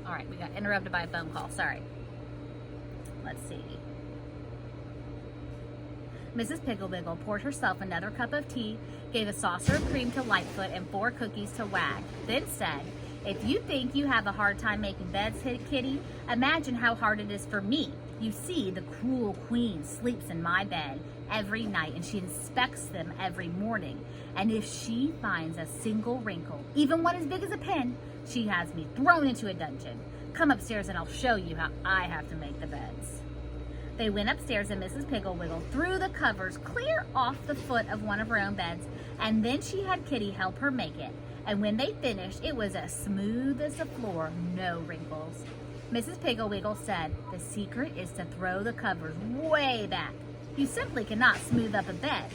All right, we got interrupted by a phone call. Sorry. Let's see. Mrs. Pigglewiggle poured herself another cup of tea, gave a saucer of cream to Lightfoot and 4 cookies to Wag, then said, "If you think you have a hard time making beds, Kitty, imagine how hard it is for me. You see, the cruel queen sleeps in my bed every night, and she inspects them every morning. And if she finds a single wrinkle, even one as big as a pin, she has me thrown into a dungeon. Come upstairs and I'll show you how I have to make the beds." They went upstairs and Mrs. Pigglewiggle threw the covers clear off the foot of one of her own beds, and then she had Kitty help her make it. And when they finished, it was as smooth as the floor, no wrinkles. Mrs. Pigglewiggle said, "The secret is to throw the covers way back. You simply cannot smooth up a bed.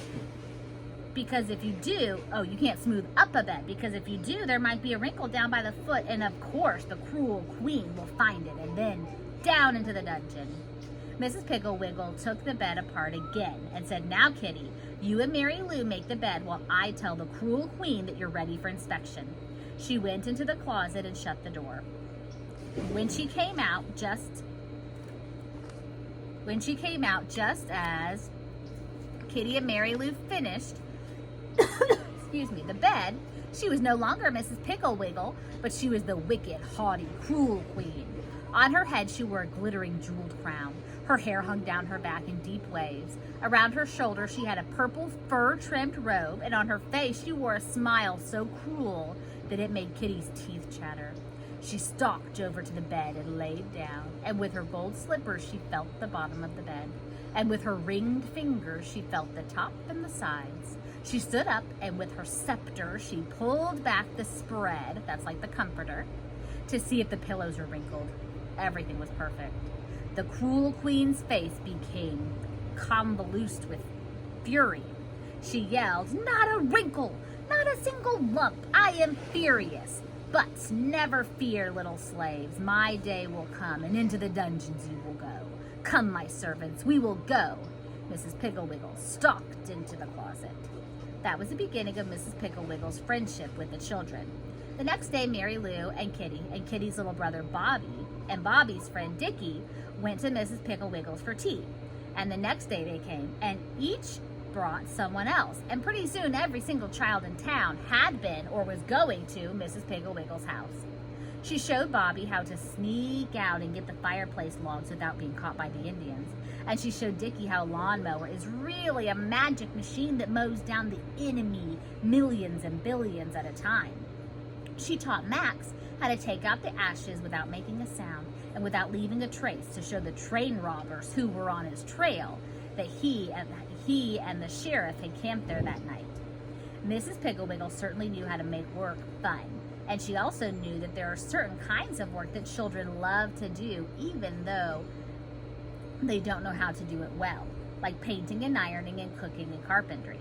Because if you do, you can't smooth up a bed, because if you do, there might be a wrinkle down by the foot, and of course the cruel queen will find it, and then down into the dungeon." Mrs. Pigglewiggle took the bed apart again and said, "Now, Kitty, you and Mary Lou make the bed while I tell the cruel queen that you're ready for inspection." She went into the closet and shut the door. When she came out, just as Kitty and Mary Lou finished, the bed, she was no longer Mrs. Pigglewiggle, but she was the wicked, haughty, cruel queen. On her head, she wore a glittering jeweled crown. Her hair hung down her back in deep waves. Around her shoulders, she had a purple fur-trimmed robe, and on her face, she wore a smile so cruel that it made Kitty's teeth chatter. She stalked over to the bed and laid down, and with her gold slippers, she felt the bottom of the bed. And with her ringed fingers, she felt the top and the sides. She stood up, and with her scepter, she pulled back the spread, that's like the comforter, to see if the pillows were wrinkled. Everything was perfect. The cruel queen's face became convulsed with fury. She yelled, "Not a wrinkle, not a single lump. I am furious. But never fear, little slaves. My day will come, and into the dungeons you will go. Come, my servants, we will go." Mrs. Pigglewiggle stalked into the closet. That was the beginning of Mrs. Pigglewiggle's friendship with the children. The next day, Mary Lou and Kitty, and Kitty's little brother Bobby, and Bobby's friend Dickie went to Mrs. Pigglewiggle's for tea. And the next day they came, and each brought someone else. And pretty soon, every single child in town had been or was going to Mrs. Pigglewiggle's house. She showed Bobby how to sneak out and get the fireplace logs without being caught by the Indians. And she showed Dickie how a lawnmower is really a magic machine that mows down the enemy millions and billions at a time. She taught Max how to take out the ashes without making a sound and without leaving a trace, to show the train robbers who were on his trail that he and the sheriff had camped there that night. Mrs. Pigglewiggle certainly knew how to make work fun, and she also knew that there are certain kinds of work that children love to do even though they don't know how to do it well, like painting and ironing and cooking and carpentry.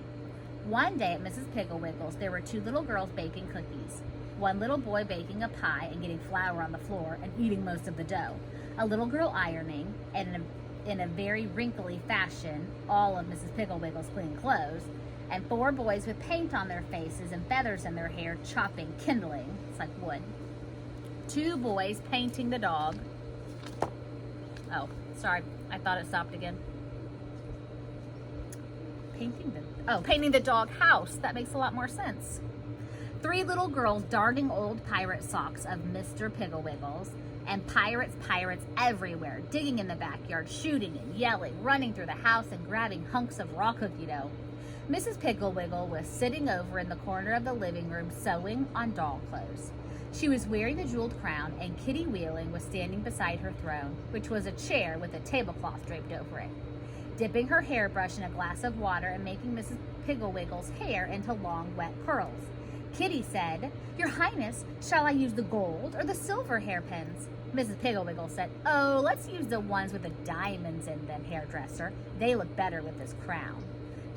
One day at Mrs. Pigglewiggle's, there were 2 little girls baking cookies. One little boy baking a pie and getting flour on the floor and eating most of the dough. A little girl ironing, and in a very wrinkly fashion, all of Mrs. Pigglewiggle's clean clothes, and 4 boys with paint on their faces and feathers in their hair chopping kindling. It's like wood. 2 boys painting the dog. Oh, sorry, I thought it stopped again. Painting the dog house. That makes a lot more sense. 3 little girls darning old pirate socks of Mr. Pigglewiggle's, and pirates everywhere, digging in the backyard, shooting and yelling, running through the house and grabbing hunks of raw cookie dough. Mrs. Pigglewiggle was sitting over in the corner of the living room sewing on doll clothes. She was wearing the jeweled crown, and Kitty Wheeling was standing beside her throne, which was a chair with a tablecloth draped over it, dipping her hairbrush in a glass of water and making Mrs. Pigglewiggle's hair into long, wet curls. Kitty said, "Your Highness, shall I use the gold or the silver hairpins?" Mrs. Pigglewiggle said, "Oh, let's use the ones with the diamonds in them, hairdresser. They look better with this crown."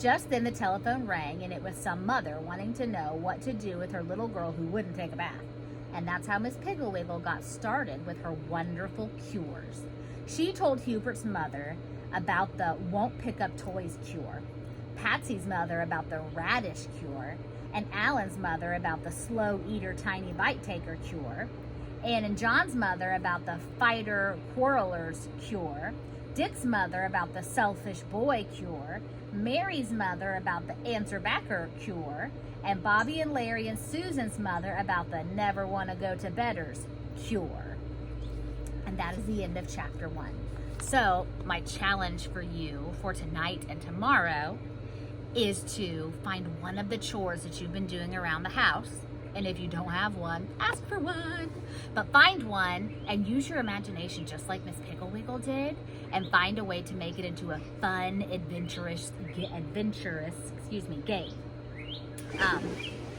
Just then the telephone rang, and it was some mother wanting to know what to do with her little girl who wouldn't take a bath. And that's how Miss Pigglewiggle got started with her wonderful cures. She told Hubert's mother about the won't pick up toys cure, Patsy's mother about the radish cure, and Alan's mother about the slow eater tiny bite taker cure, Anne and John's mother about the fighter quarreler's cure, Dick's mother about the selfish boy cure, Mary's mother about the answer backer cure, and Bobby and Larry and Susan's mother about the never want to go to bedders cure. And that is the end of chapter 1. So my challenge for you for tonight and tomorrow is to find one of the chores that you've been doing around the house. And if you don't have one, ask for one. But find one and use your imagination just like Miss Pickle Wiggle did, and find a way to make it into a fun, adventurous game.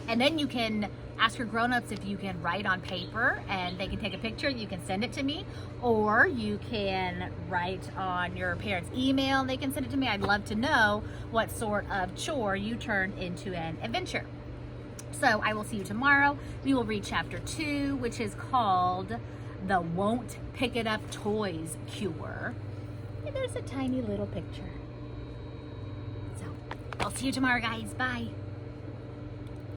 And then you can ask your grown-ups if you can write on paper, and they can take a picture. You can send it to me, or you can write on your parents' email and they can send it to me. I'd love to know what sort of chore you turned into an adventure. So I will see you tomorrow. We will read chapter 2, which is called The Won't Pick It Up Toys Cure. And there's a tiny little picture. So I'll see you tomorrow, guys. Bye.